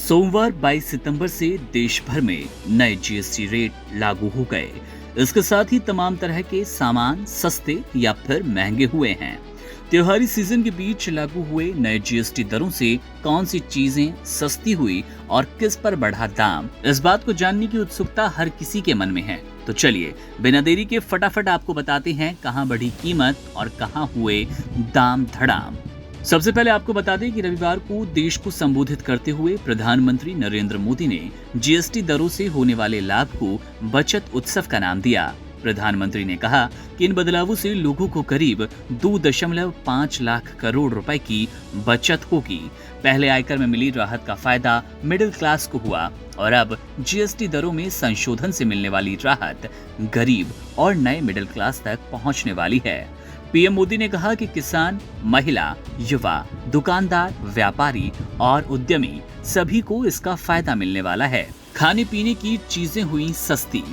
सोमवार 22 सितंबर से देश भर में नए जीएसटी रेट लागू हो गए। इसके साथ ही तमाम तरह के सामान सस्ते या फिर महंगे हुए हैं। त्योहारी सीजन के बीच लागू हुए नए जीएसटी दरों से कौन सी चीजें सस्ती हुई और किस पर बढ़ा दाम, इस बात को जानने की उत्सुकता हर किसी के मन में है। तो चलिए बिना देरी के फटाफट आपको बताते हैं कहां बढ़ी कीमत और कहां हुए दाम धड़ाम। सबसे पहले आपको बता दें कि रविवार को देश को संबोधित करते हुए प्रधानमंत्री नरेंद्र मोदी ने जीएसटी दरों से होने वाले लाभ को बचत उत्सव का नाम दिया। प्रधानमंत्री ने कहा कि इन बदलावों से लोगों को करीब 2.5 लाख करोड़ रुपए की बचत होगी। पहले आयकर में मिली राहत का फायदा मिडिल क्लास को हुआ और अब जीएसटी दरों में संशोधन से मिलने वाली राहत गरीब और नए मिडिल क्लास तक पहुंचने वाली है। पीएम मोदी ने कहा कि किसान, महिला, युवा, दुकानदार, व्यापारी और उद्यमी सभी को इसका फायदा मिलने वाला है। खाने पीने की चीजें हुई सस्ती।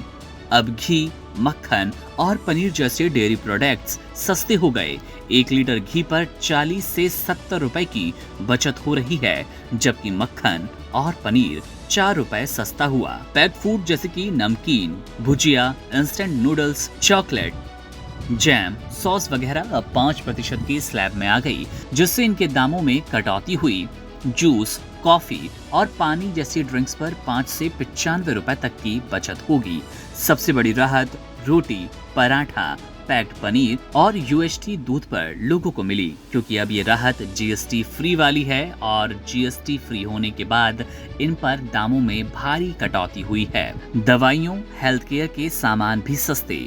अब घी, मक्खन और पनीर जैसे डेयरी प्रोडक्ट्स सस्ते हो गए। 1 लीटर घी पर 40 से 70 रुपए की बचत हो रही है, जबकि मक्खन और पनीर 4 रुपए सस्ता हुआ। पैक्ड फूड जैसे कि नमकीन, भुजिया, instant noodles, chocolate, jam, sauce वगैरह अब 5% की स्लैब में आ गई, जिससे इनके दामों में कटौती हुई। जूस, कॉफी और पानी जैसी ड्रिंक्स पर 5 से 95 रुपए तक की बचत होगी। सबसे बड़ी राहत रोटी, पराठा, पैक्ड पनीर और यूएचटी दूध पर लोगों को मिली, क्योंकि अब ये राहत जीएसटी फ्री वाली है और जीएसटी फ्री होने के बाद इन पर दामों में भारी कटौती हुई है। दवाइयों, हेल्थ केयर के सामान भी सस्ते।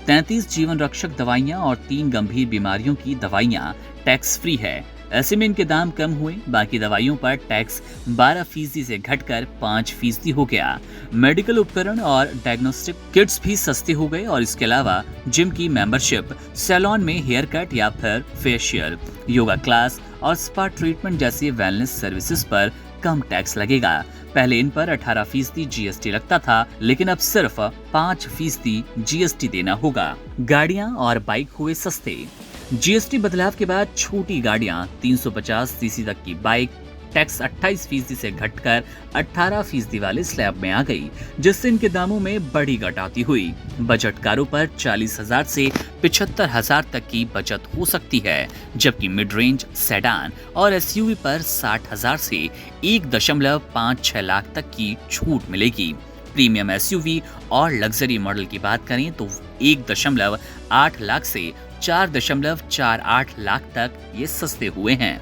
33 जीवन रक्षक दवाइयां और 3 गंभीर बीमारियों की दवाइयां टैक्स फ्री है। ऐसे में इनके दाम कम हुए। बाकी दवाइयों पर टैक्स 12% से घटकर 5% हो गया। मेडिकल उपकरण और डायग्नोस्टिक किट्स भी सस्ते हो गए और इसके अलावा जिम की मेंबरशिप, सैलून में हेयर कट या फिर फेशियल, योगा क्लास और स्पा ट्रीटमेंट जैसी वेलनेस सर्विसेज पर कम टैक्स लगेगा। पहले इन पर 18% जीएसटी लगता था, लेकिन अब सिर्फ 5% जीएसटी देना होगा। गाड़ियां और बाइक हुए सस्ते। जीएसटी बदलाव के बाद छोटी गाड़ियां 350 सीसी तक की बाइक टैक्स 28% से घटकर 18% वाले स्लैब में आ गई, जिससे इनके दामों में बड़ी कटौती हुई। बजट कारों पर 40,000 से 75,000 तक की बचत हो सकती है, जबकि मिड रेंज, सेडान और एसयूवी पर 60,000 से 1.56 लाख तक की छूट मिलेगी। प्रीमियम एसयूवी और लग्जरी मॉडल की बात करें तो 1.8 लाख से 4.48 लाख तक ये सस्ते हुए हैं।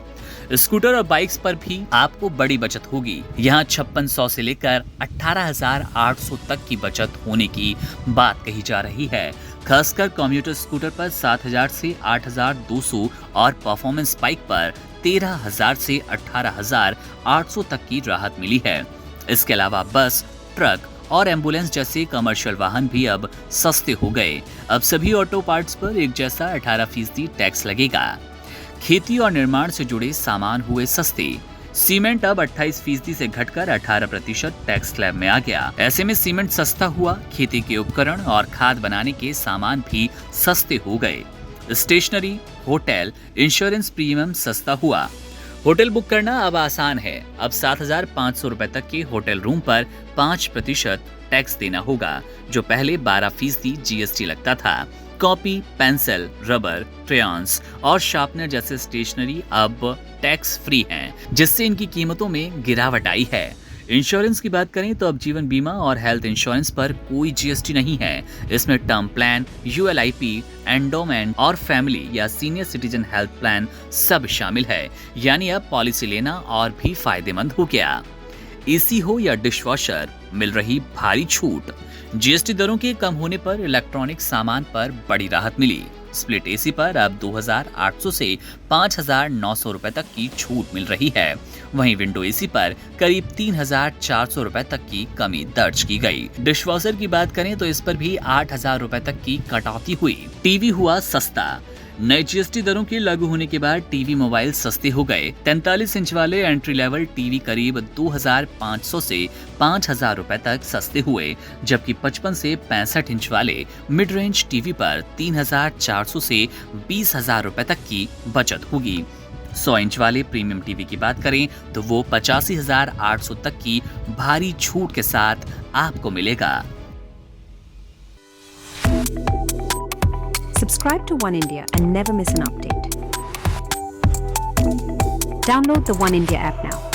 स्कूटर और बाइक्स पर भी आपको बड़ी बचत होगी। यहाँ 5600 से लेकर 18,800 तक की बचत होने की बात कही जा रही है। खासकर कम्यूटर स्कूटर पर 7,000 से 8,200 और परफॉर्मेंस बाइक पर 13,000 से 18,800 तक की राहत मिली है। इसके अलावा बस, ट्रक और एम्बुलेंस जैसे कमर्शियल वाहन भी अब सस्ते हो गए। अब सभी ऑटो पार्ट्स पर एक जैसा 18% टैक्स लगेगा। खेती और निर्माण से जुड़े सामान हुए सस्ते। सीमेंट अब 28% से घटकर 18% टैक्स स्लैब में आ गया। ऐसे में सीमेंट सस्ता हुआ। खेती के उपकरण और खाद बनाने के सामान भी सस्ते हो गए। स्टेशनरी, होटल, इंश्योरेंस प्रीमियम सस्ता हुआ। होटल बुक करना अब आसान है। अब 7,500 रुपए तक के होटल रूम पर 5% टैक्स देना होगा, जो पहले 12% जीएसटी लगता था। कॉपी, पेंसिल, रबर, क्रेयॉन्स और शार्पनर जैसे स्टेशनरी अब टैक्स फ्री हैं, जिससे इनकी कीमतों में गिरावट आई है। इंश्योरेंस की बात करें तो अब जीवन बीमा और हेल्थ इंश्योरेंस पर कोई जीएसटी नहीं है। इसमें टर्म प्लान, यूएलआईपी, एंडोमेंट और फैमिली या सीनियर सिटीजन हेल्थ प्लान सब शामिल है। यानी अब पॉलिसी लेना और भी फायदेमंद हो गया। एसी हो या डिशवॉशर, मिल रही भारी छूट। जीएसटी दरों के कम होने पर इलेक्ट्रॉनिक सामान पर बड़ी राहत मिली। स्प्लिट एसी पर अब 2,800 से 5,900 रुपए तक की छूट मिल रही है। वहीं विंडो एसी पर करीब 3,400 रुपए तक की कमी दर्ज की गई। डिशवॉशर की बात करें तो इस पर भी 8,000 रुपए तक की कटौती हुई। टीवी हुआ सस्ता। नए जीएसटी दरों के लागू होने के बाद टीवी मोबाइल सस्ते हो गए। 43 इंच वाले एंट्री लेवल टीवी करीब 2,500 से 5,000 रुपए तक सस्ते हुए, जबकि 55 से 65 इंच वाले मिड रेंज टीवी पर 3,400 से 20,000 रुपए तक की बचत होगी। 100 इंच वाले प्रीमियम टीवी की बात करें तो वो 85,800 तक की भारी छूट के साथ आपको मिलेगा। Subscribe to One India and never miss an update. Download the One India app now.